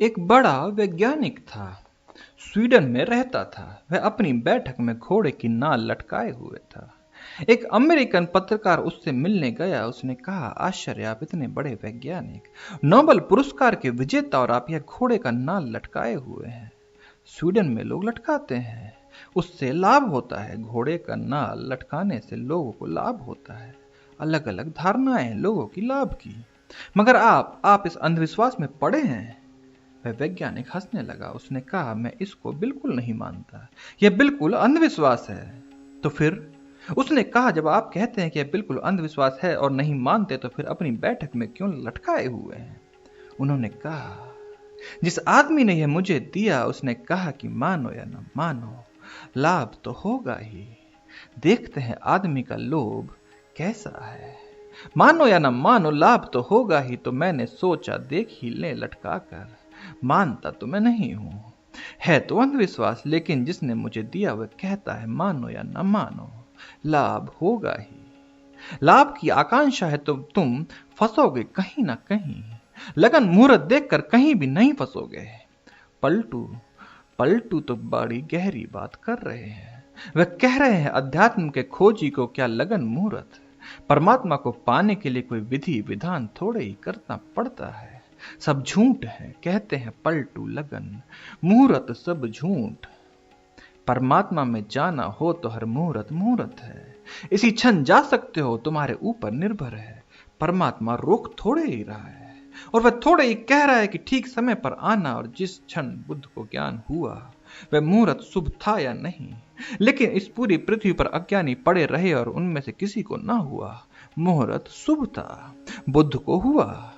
एक बड़ा वैज्ञानिक था। स्वीडन में रहता था। वह अपनी बैठक में घोड़े की नाल लटकाए हुए था। एक अमेरिकन पत्रकार उससे मिलने गया। उसने कहा, आश्चर्य, आप इतने बड़े वैज्ञानिक, नोबेल पुरस्कार के विजेता, और आप यह घोड़े का नाल लटकाए हुए हैं। स्वीडन में लोग लटकाते हैं, उससे लाभ होता है। घोड़े का नाल लटकाने से लोगों को लाभ होता है। अलग अलग धारणाएं हैं लोगों की लाभ की, मगर आप इस अंधविश्वास में पड़े हैं। वह वैज्ञानिक हंसने लगा। उसने कहा, मैं इसको बिल्कुल नहीं मानता, यह बिल्कुल अंधविश्वास है। तो फिर? उसने कहा, जब आप कहते हैं कि यह बिल्कुल अंधविश्वास है और नहीं मानते, तो फिर अपनी बैठक में क्यों लटकाए हुए हैं? उन्होंने कहा, जिस आदमी ने यह मुझे दिया, उसने कहा कि मानो या न मानो, लाभ तो होगा ही। देखते हैं आदमी का लोभ कैसा है। मानो या न मानो, लाभ तो होगा ही। तो मैंने सोचा, देख ही ले लटका कर। मानता तो मैं नहीं हूं, है तो अंधविश्वास, लेकिन जिसने मुझे दिया वह कहता है, मानो या न मानो, लाभ होगा ही। लाभ की आकांक्षा है तो तुम फंसोगे कहीं ना कहीं। लगन मुहूर्त देखकर कहीं भी नहीं फंसोगे। पलटू पलटू तो बड़ी गहरी बात कर रहे हैं। वह कह रहे हैं, अध्यात्म के खोजी को क्या लगन मुहूर्त। परमात्मा को पाने के लिए कोई विधि विधान थोड़े ही करना पड़ता है। सब झूठ है, कहते हैं पलटू, लगन मुहूर्त सब झूठ। परमात्मा में जाना हो तो हर मुहूर्त मुहूर्त है। इसी क्षण जा सकते हो, तुम्हारे ऊपर निर्भर है। परमात्मा रोक थोड़े ही रहा है, और वह थोड़े ही कह रहा है कि ठीक समय पर आना। और जिस क्षण बुद्ध को ज्ञान हुआ, वह मुहूर्त शुभ था या नहीं। लेकिन इस पूरी पृथ्वी पर अज्ञानी पड़े रहे और उनमें से किसी को ना हुआ। मुहूर्त शुभ था, बुद्ध को हुआ।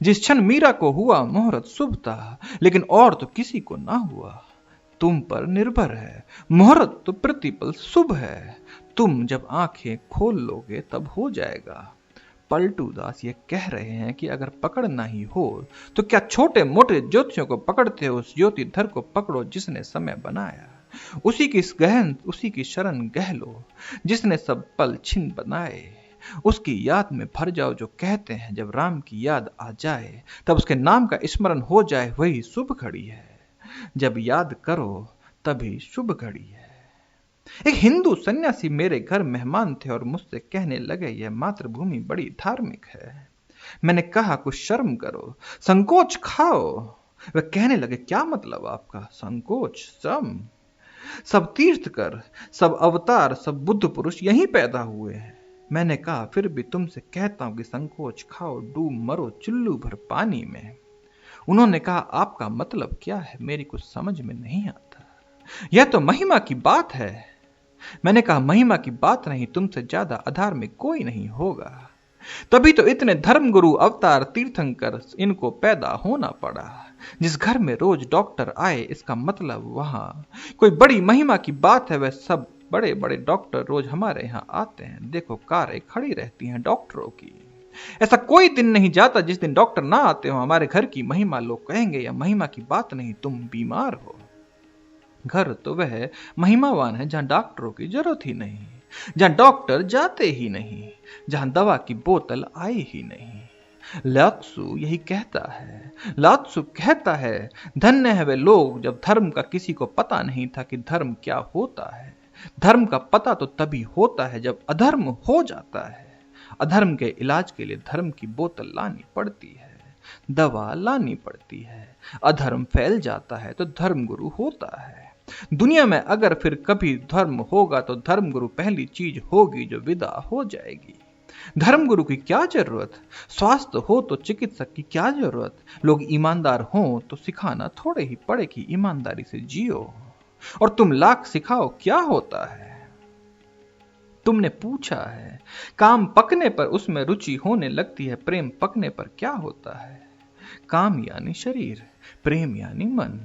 जिस क्षण मीरा को हुआ, मुहूर्त शुभ था, लेकिन और तो किसी को ना हुआ। तुम पर निर्भर है। मुहूर्त तो प्रतिपल शुभ है। तुम जब आंखें खोल लोगे तब हो जाएगा। पलटू दास ये कह रहे हैं कि अगर पकड़ना ही हो तो क्या छोटे मोटे ज्योतिषियों को पकड़ते हो? उस ज्योतिधर को पकड़ो जिसने समय बनाया। उसी की शरण गह लो जिसने सब पल छिन बनाए। उसकी याद में भर जाओ जो कहते हैं, जब राम की याद आ जाए तब उसके नाम का स्मरण हो जाए, वही शुभ घड़ी है। जब याद करो तभी शुभ घड़ी है। एक हिंदू सन्यासी मेरे घर मेहमान थे और मुझसे कहने लगे, यह मातृभूमि बड़ी धार्मिक है। मैंने कहा, कुछ शर्म करो, संकोच खाओ। वे कहने लगे, क्या मतलब आपका? संकोच? सब तीर्थकर, सब अवतार, सब बुद्ध पुरुष यहीं पैदा हुए हैं। मैंने कहा, फिर भी तुमसे कहता हूं कि संकोच खाओ, डूब मरो चुल्लू भर पानी में। उन्होंने कहा, आपका मतलब क्या है? मेरी कुछ समझ में नहीं आता। यह तो महिमा की बात है। मैंने कहा, महिमा की बात नहीं, तुमसे ज्यादा अधार्मिक कोई नहीं होगा। तभी तो इतने धर्मगुरु, अवतार, तीर्थंकर, इनको पैदा होना पड़ा। जिस घर में रोज डॉक्टर आए, इसका मतलब वहां कोई बड़ी महिमा की बात है। वह सब बड़े बड़े डॉक्टर रोज हमारे यहाँ आते हैं। देखो, कारें खड़ी रहती हैं डॉक्टरों की। ऐसा कोई दिन नहीं जाता जिस दिन डॉक्टर ना आते हो। हमारे घर की महिमा, लोग कहेंगे यह महिमा की बात नहीं, तुम बीमार हो। घर तो वह महिमावान है जहां डॉक्टरों की जरूरत ही नहीं, जहां डॉक्टर जाते ही नहीं, जहां दवा की बोतल आई ही नहीं। लात्सु यही कहता है। लात्सु कहता है, धन्य है वे लोग जब धर्म का किसी को पता नहीं था कि धर्म क्या होता है। धर्म का पता तो तभी होता है जब अधर्म हो जाता है। अधर्म के इलाज के लिए धर्म की बोतल लानी पड़ती है, दवा लानी पड़ती है। अधर्म फैल जाता है तो धर्मगुरु होता है। दुनिया में अगर फिर कभी धर्म होगा तो धर्मगुरु पहली चीज होगी जो विदा हो जाएगी। धर्मगुरु की क्या जरूरत? स्वास्थ्य हो तो चिकित्सक की क्या जरूरत? लोग ईमानदार हों तो सिखाना थोड़े ही पड़े कि ईमानदारी से जियो। और तुम लाख सिखाओ, क्या होता है? तुमने पूछा है, काम पकने पर उसमें रुचि होने लगती है, प्रेम पकने पर क्या होता है? काम यानी शरीर, प्रेम यानी मन,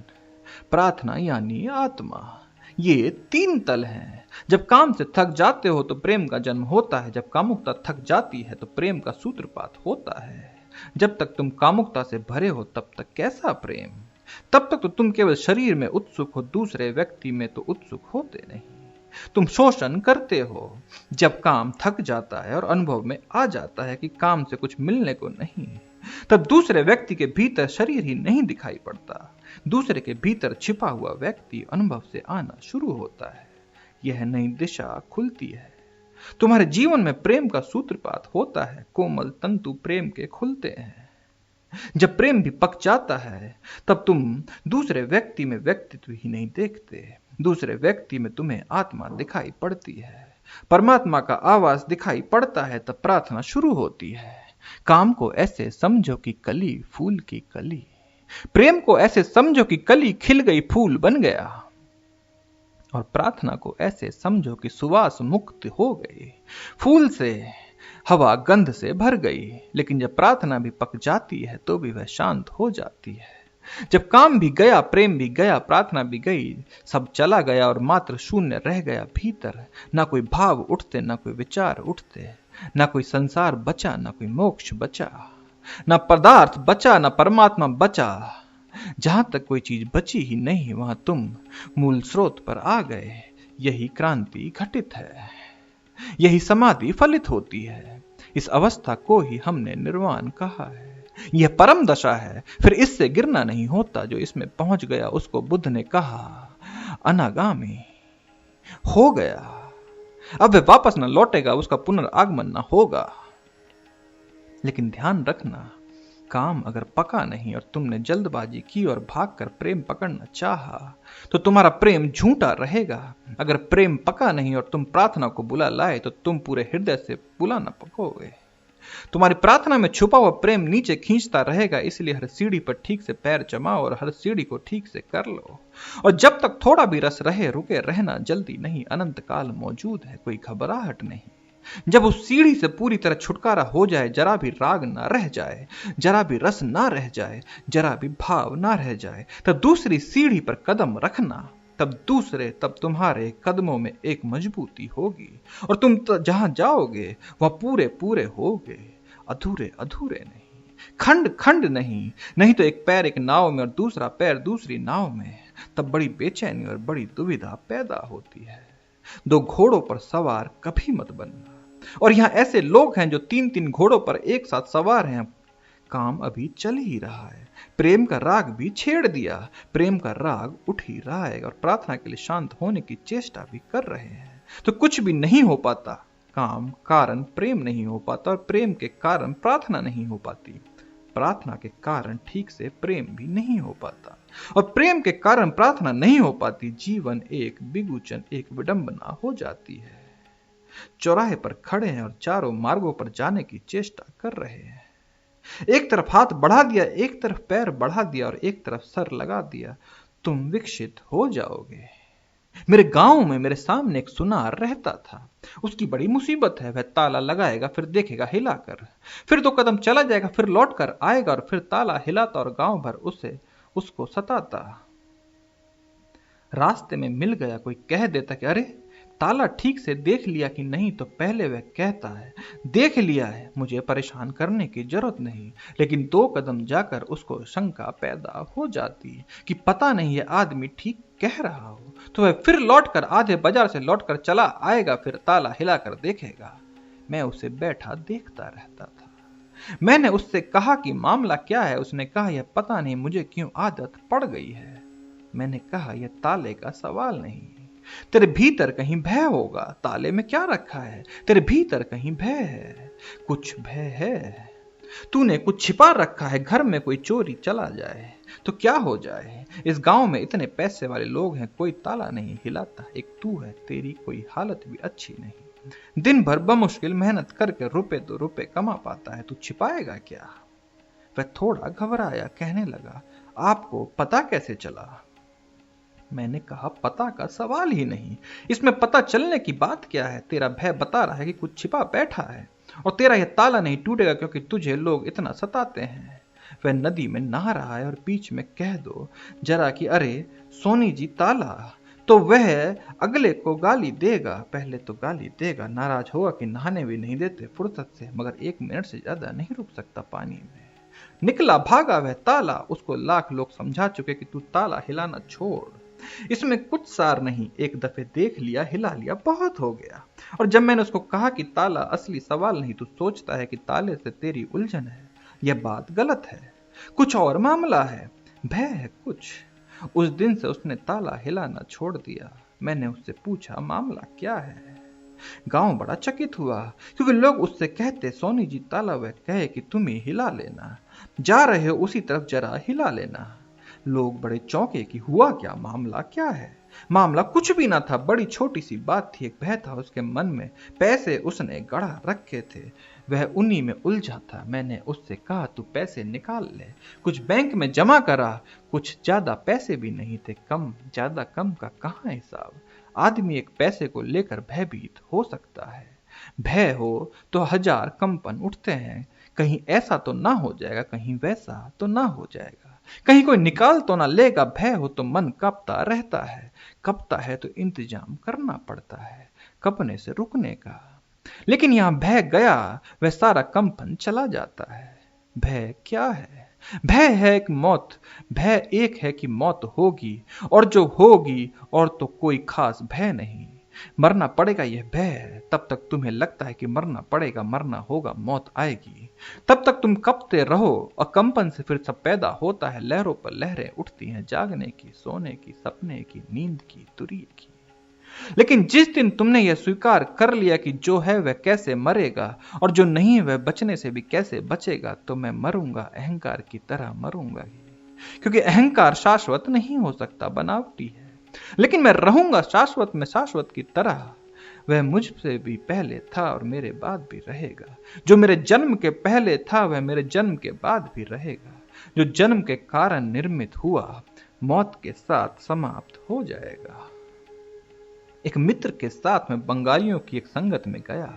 प्रार्थना यानी आत्मा। ये तीन तल हैं। जब काम से थक जाते हो तो प्रेम का जन्म होता है। जब कामुकता थक जाती है तो प्रेम का सूत्रपात होता है। जब तक तुम कामुकता से भरे हो तब तक कैसा प्रेम? तब तक तो तुम केवल शरीर में उत्सुक हो, दूसरे व्यक्ति में तो उत्सुक होते नहीं। तुम शोषण करते हो। जब काम थक जाता है और अनुभव में आ जाता है कि काम से कुछ मिलने को नहीं, तब दूसरे व्यक्ति के भीतर शरीर ही नहीं दिखाई पड़ता, दूसरे के भीतर छिपा हुआ व्यक्ति अनुभव से आना शुरू होता है। यह नई दिशा खुलती है। तुम्हारे जीवन में प्रेम का सूत्रपात होता है, कोमल तंतु प्रेम के खुलते हैं। जब प्रेम भी पक जाता है तब तुम दूसरे व्यक्ति में व्यक्तित्व ही नहीं देखते, दूसरे व्यक्ति में तुम्हें आत्मा दिखाई पड़ती है, परमात्मा का आवाज दिखाई पड़ता है। तब प्रार्थना शुरू होती है। काम को ऐसे समझो कि कली फूल की कली, प्रेम को ऐसे समझो कि कली खिल गई फूल बन गया, और प्रार्थना को ऐसे समझो कि सुवास मुक्त हो गई, फूल से हवा गंध से भर गई। लेकिन जब प्रार्थना भी पक जाती है तो भी वह शांत हो जाती है। जब काम भी गया, प्रेम भी गया, प्रार्थना भी गई, सब चला गया और मात्र शून्य रह गया भीतर। ना कोई भाव उठते, ना कोई विचार उठते, ना कोई संसार बचा, ना कोई मोक्ष बचा, ना पदार्थ बचा, ना परमात्मा बचा। जहां तक कोई चीज बची ही नहीं वहां तुम मूल स्रोत पर आ गए। यही क्रांति घटित है, यही समाधि फलित होती है। इस अवस्था को ही हमने निर्वाण कहा है। यह परम दशा है, फिर इससे गिरना नहीं होता। जो इसमें पहुंच गया उसको बुद्ध ने कहा अनागामी हो गया। अब वह वापस न लौटेगा, उसका पुनर्आगमन न होगा। लेकिन ध्यान रखना, काम अगर पका नहीं और तुमने जल्दबाजी की और भागकर प्रेम पकड़ना चाहा तो तुम्हारा प्रेम झूठा रहेगा। अगर प्रेम पका नहीं और तुम प्रार्थना को बुला लाए तो तुम पूरे हृदय से बुला न पकोगे। तुम्हारी प्रार्थना में छुपा हुआ प्रेम नीचे खींचता रहेगा। इसलिए हर सीढ़ी पर ठीक से पैर जमाओ और हर सीढ़ी को ठीक से कर लो। और जब तक थोड़ा भी रस रहे रुके रहना, जल्दी नहीं, अनंत काल मौजूद है, कोई घबराहट नहीं। जब उस सीढ़ी से पूरी तरह छुटकारा हो जाए, जरा भी राग ना रह जाए, जरा भी रस ना रह जाए, जरा भी भाव ना रह जाए, तब दूसरी सीढ़ी पर कदम रखना। तब तुम्हारे कदमों में एक मजबूती होगी और तुम जहां जाओगे वह पूरे पूरे होगे, अधूरे अधूरे नहीं, खंड खंड नहीं। नहीं तो एक पैर एक नाव में और दूसरा पैर दूसरी नाव में, तब बड़ी बेचैनी और बड़ी दुविधा पैदा होती है। दो घोड़ों पर सवार कभी मत बनना। और यहां ऐसे लोग हैं जो 3-3 घोड़ों पर एक साथ सवार हैं। काम अभी चल ही रहा है, प्रेम का राग भी छेड़ दिया, प्रेम का राग उठ ही रहा है और प्रार्थना के लिए शांत होने की चेष्टा भी कर रहे हैं। तो कुछ भी नहीं हो पाता। काम कारण प्रेम नहीं हो पाता और प्रेम के कारण प्रार्थना नहीं हो पाती। प्रार्थना के कारण ठीक से प्रेम भी नहीं हो पाता और प्रेम के कारण प्रार्थना नहीं हो पाती। जीवन एक बिगुचन, एक विडंबना हो जाती है। चौराहे पर खड़े हैं और चारों मार्गों पर जाने की चेष्टा कर रहे हैं। एक तरफ हाथ बढ़ा दिया, एक तरफ पैर बढ़ा दिया और एक तरफ सर लगा दिया, तुम विकसित हो जाओगे। मेरे गांव में मेरे सामने एक सुनार रहता था। उसकी बड़ी मुसीबत है। वह ताला लगाएगा, फिर देखेगा हिलाकर, फिर 2 कदम चला जाएगा, फिर लौट कर आएगा और फिर ताला हिलाता और गांव भर उसको सताता। रास्ते में मिल गया, कोई कह देता कि अरे ताला ठीक से देख लिया कि नहीं, तो पहले वह कहता है देख लिया है, मुझे परेशान करने की जरूरत नहीं। लेकिन 2 कदम जाकर उसको शंका पैदा हो जाती कि पता नहीं ये आदमी ठीक कह रहा हो। तो वह फिर लौटकर आधे बाजार से लौटकर चला आएगा, फिर ताला हिलाकर देखेगा। मैं उसे बैठा देखता रहता था। मैंने उससे कहा कि मामला क्या है। उसने कहा यह पता नहीं मुझे क्यों आदत पड़ गई है। मैंने कहा यह ताले का सवाल नहीं, तेरे भीतर कहीं भय होगा। ताले में क्या रखा है? तेरे भीतर कहीं भय है, कुछ भय है। तूने कुछ छिपा रखा है। घर में कोई चोरी चला जाए तो क्या हो जाए? इस गांव में इतने पैसे वाले लोग हैं, कोई ताला नहीं हिलाता। एक तू है, तेरी कोई हालत भी अच्छी नहीं। दिन भर बमुश्किल मेहनत करके रुपए 2 रुपए कमा पाता है, तू छिपाएगा क्या? वह थोड़ा घबराया, कहने लगा आपको पता कैसे चला? मैंने कहा पता का सवाल ही नहीं, इसमें पता चलने की बात क्या है? तेरा भय बता रहा है कि कुछ छिपा बैठा है और तेरा यह ताला नहीं टूटेगा क्योंकि तुझे लोग इतना सताते हैं। वह नदी में नहा रहा है और बीच में कह दो जरा कि अरे सोनी जी ताला, तो वह अगले को गाली देगा। पहले तो गाली देगा, नाराज होगा कि नहाने भी नहीं देते फुर्सत से, मगर 1 मिनट से ज्यादा नहीं रुक सकता पानी में। निकला भागा वह ताला। उसको लाख लोग समझा चुके कि तू ताला हिलाना छोड़, इसमें कुछ सार नहीं। एक दफे देख लिया, हिला लिया, बहुत हो गया। और जब मैंने उसको कहा कि ताला असली सवाल नहीं, तू सोचता है कि ताले से तेरी उलझन है। यह बात गलत है, कुछ और मामला है, भय है कुछ। उस दिन से उसने ताला हिलाना छोड़ दिया। मैंने उससे पूछा, मामला क्या है? गांव बड़ा चकित हुआ, क्योंकि लोग उससे कहते, सोनी जी ताला वह कहे कि तुम ही हिला लेना, जा रहे हो उसी तरफ जरा हिला लेना। लोग बड़े चौंके कि हुआ क्या, मामला क्या है? मामला कुछ भी ना था, बड़ी छोटी सी बात थी। एक भय था उसके मन में, पैसे उसने गढ़ा रखे थे, वह उन्हीं में उलझा था। मैंने उससे कहा, तू पैसे निकाल ले, कुछ बैंक में जमा करा। कुछ ज्यादा पैसे भी नहीं थे, कम ज्यादा कम का कहाँ हिसाब। आदमी एक पैसे को लेकर भयभीत हो सकता है। भय हो तो हजार कंपन उठते हैं, कहीं ऐसा तो ना हो जाएगा, कहीं वैसा तो ना हो जाएगा, कहीं कोई निकाल तो ना लेगा। भय हो तो मन कांपता रहता है, कपता है तो इंतजाम करना पड़ता है कपने से रुकने का। लेकिन यहां भय गया, वह सारा कंपन चला जाता है। भय क्या है? भय है एक मौत। भय एक है कि मौत होगी, और जो होगी, और तो कोई खास भय नहीं। मरना पड़ेगा यह भय है। तब तक तुम्हें लगता है कि मरना पड़ेगा, मरना होगा, मौत आएगी, तब तक तुम कपते रहो। और कंपन से फिर सब पैदा होता है, लहरों पर लहरें उठती हैं, जागने की, सोने की, सपने की, नींद की, तुरीय की। लेकिन जिस दिन तुमने यह स्वीकार कर लिया कि जो है वह कैसे मरेगा, और जो नहीं वह बचने से भी कैसे बचेगा, तो मैं मरूंगा, अहंकार की तरह मरूंगा ही। क्योंकि अहंकार शाश्वत नहीं हो सकता, बनावटी है। लेकिन मैं रहूंगा शाश्वत में, शाश्वत की तरह। वह मुझसे भी पहले था और मेरे बाद भी रहेगा। जो मेरे जन्म के पहले था वह मेरे जन्म के बाद भी रहेगा। जो जन्म के कारण निर्मित हुआ, मौत के साथ समाप्त हो जाएगा। एक मित्र के साथ में बंगालियों की एक संगत में गया।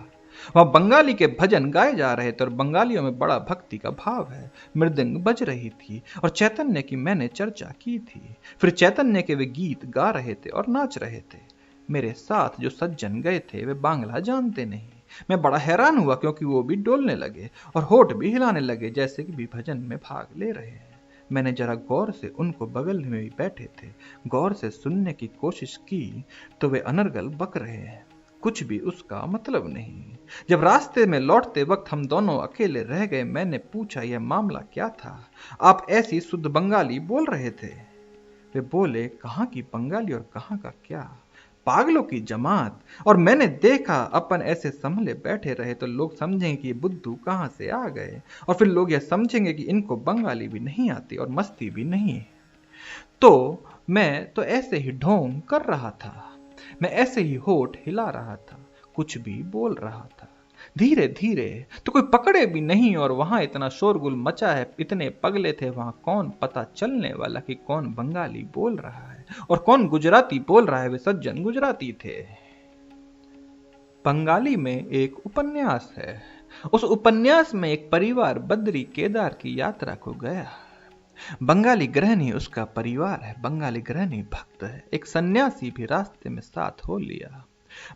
वहां बंगाली के भजन गाए जा रहे थे और बंगालियों में बड़ा भक्ति का भाव है। मृदंग बज रही थी और चैतन्य की मैंने चर्चा की थी। फिर चैतन्य के वे गीत गा रहे थे और नाच रहे थे। मेरे साथ जो सज्जन गए थे वे बांग्ला जानते नहीं। मैं बड़ा हैरान हुआ, क्योंकि वो भी डोलने लगे और होठ भी हिलाने लगे, जैसे कि भी भजन में भाग ले रहे हैं। मैंने जरा गौर से, उनको बगल में भी बैठे थे, गौर से सुनने की कोशिश की, तो वे अनर्गल बक रहे हैं, कुछ भी उसका मतलब नहीं। जब रास्ते में लौटते वक्त हम दोनों अकेले रह गए, मैंने पूछा, यह मामला क्या था? आप ऐसी शुद्ध बंगाली बोल रहे थे। वे बोले, कहाँ की बंगाली और कहाँ का क्या, पागलों की जमात। और मैंने देखा, अपन ऐसे संभले बैठे रहे तो लोग समझेंगे कि ये बुद्धू कहाँ से आ गए, और फिर लोग यह समझेंगे कि इनको बंगाली भी नहीं आती और मस्ती भी नहीं। तो मैं तो ऐसे ही ढोंग कर रहा था, मैं ऐसे ही होठ हिला रहा था, कुछ भी बोल रहा था, धीरे धीरे, तो कोई पकड़े भी नहीं। और वहां इतना शोरगुल मचा है, इतने पगले थे वहां, कौन पता चलने वाला कि कौन बंगाली बोल रहा है और कौन गुजराती बोल रहा है। वे सज्जन गुजराती थे। बंगाली में एक उपन्यास है। उस उपन्यास में एक परिवार बद्री केदार की यात्रा को गया। बंगाली गृहिणी उसका परिवार है। बंगाली गृहिणी भक्त है। एक सन्यासी भी रास्ते में साथ हो लिया।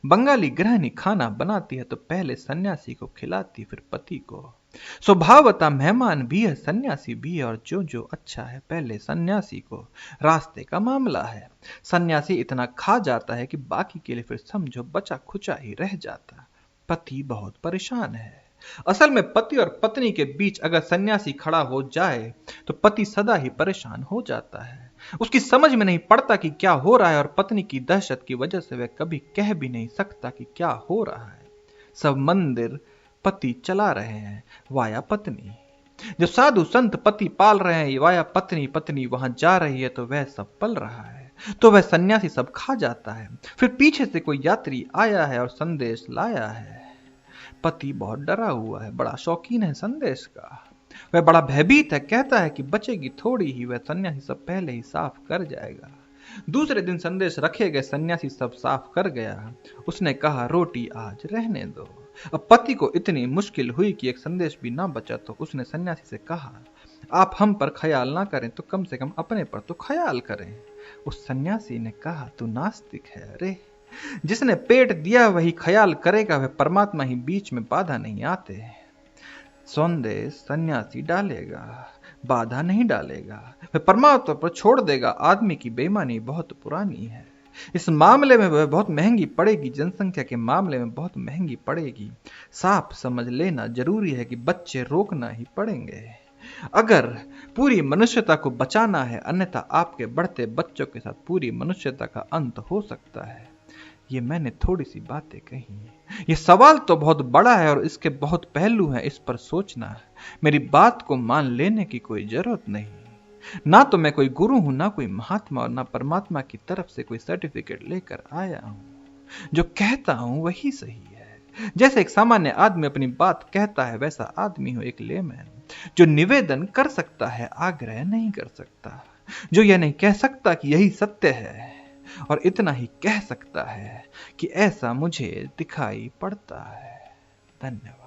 बंगाली गृहिणी खाना बनाती है तो पहले सन्यासी को खिलाती, फिर पति को। स्वभावतः मेहमान भी है, सन्यासी भी है, और जो जो अच्छा है पहले सन्यासी को। रास्ते का मामला है। सन्यासी इतना खा जाता है कि बाकी के लिए फिर समझो बचा खुचा ही रह जाता। पति बहुत परेशान है। असल में पति और पत्नी के बीच अगर सन्यासी खड़ा हो जाए तो पति सदा ही परेशान हो जाता है। उसकी समझ में नहीं पड़ता कि क्या हो रहा है, और पत्नी की दहशत की वजह से वह कभी कह भी नहीं सकता कि क्या हो रहा है। सब मंदिर पति चला रहे हैं, वाया पत्नी। जो साधु संत पति पाल रहे हैं, वाया पत्नी, पत्नी वहां जा रही है तो वह सब पल रहा है। तो वह सन्यासी सब खा जाता है। फिर पीछे से कोई यात्री आया है और संदेश लाया है। पति बहुत डरा हुआ है, बड़ा शौकीन है संदेश का। वह बड़ा भयभीत है, कहता है कि बचेगी थोड़ी ही, वह सन्यासी सब पहले ही साफ कर जाएगा। दूसरे दिन संदेश रखे गए, सन्यासी सब साफ कर गया। उसने कहा, रोटी आज रहने दो। अब पति को इतनी मुश्किल हुई कि एक संदेश भी ना बचा, तो उसने सन्यासी से कहा, आप हम पर ख्याल ना करें तो कम से कम अपने पर तो ख्याल करें। उस सन्यासी ने कहा, तू नास्तिक है। अरे, जिसने पेट दिया वही ख्याल करेगा, वह परमात्मा ही बीच में बाधा नहीं आते। संदेश सन्यासी डालेगा, बाधा नहीं डालेगा, वह परमात्मा पर छोड़ देगा। आदमी की बेईमानी बहुत पुरानी है। इस मामले में वह बहुत महंगी पड़ेगी, जनसंख्या के मामले में बहुत महंगी पड़ेगी। साफ समझ लेना जरूरी है कि बच्चे रोकना ही पड़ेंगे अगर पूरी मनुष्यता को बचाना है, अन्यथा आपके बढ़ते बच्चों के साथ पूरी मनुष्यता का अंत हो सकता है। ये मैंने थोड़ी सी बातें कही। ये सवाल तो बहुत बड़ा है और इसके बहुत पहलू हैं, इस पर सोचना है। मेरी बात को मान लेने की कोई जरूरत नहीं। ना तो मैं कोई गुरु हूं, ना कोई महात्मा और ना परमात्मा की तरफ से कोई सर्टिफिकेट लेकर आया हूं। जो कहता हूं वही सही है। जैसे एक सामान्य आदमी अपनी बात कहता है, वैसा आदमी हूं एक लेमैन, जो निवेदन कर सकता है, आग्रह नहीं कर सकता। जो यह नहीं कह सकता कि यही सत्य है, और इतना ही कह सकता है कि ऐसा मुझे दिखाई पड़ता है। धन्यवाद।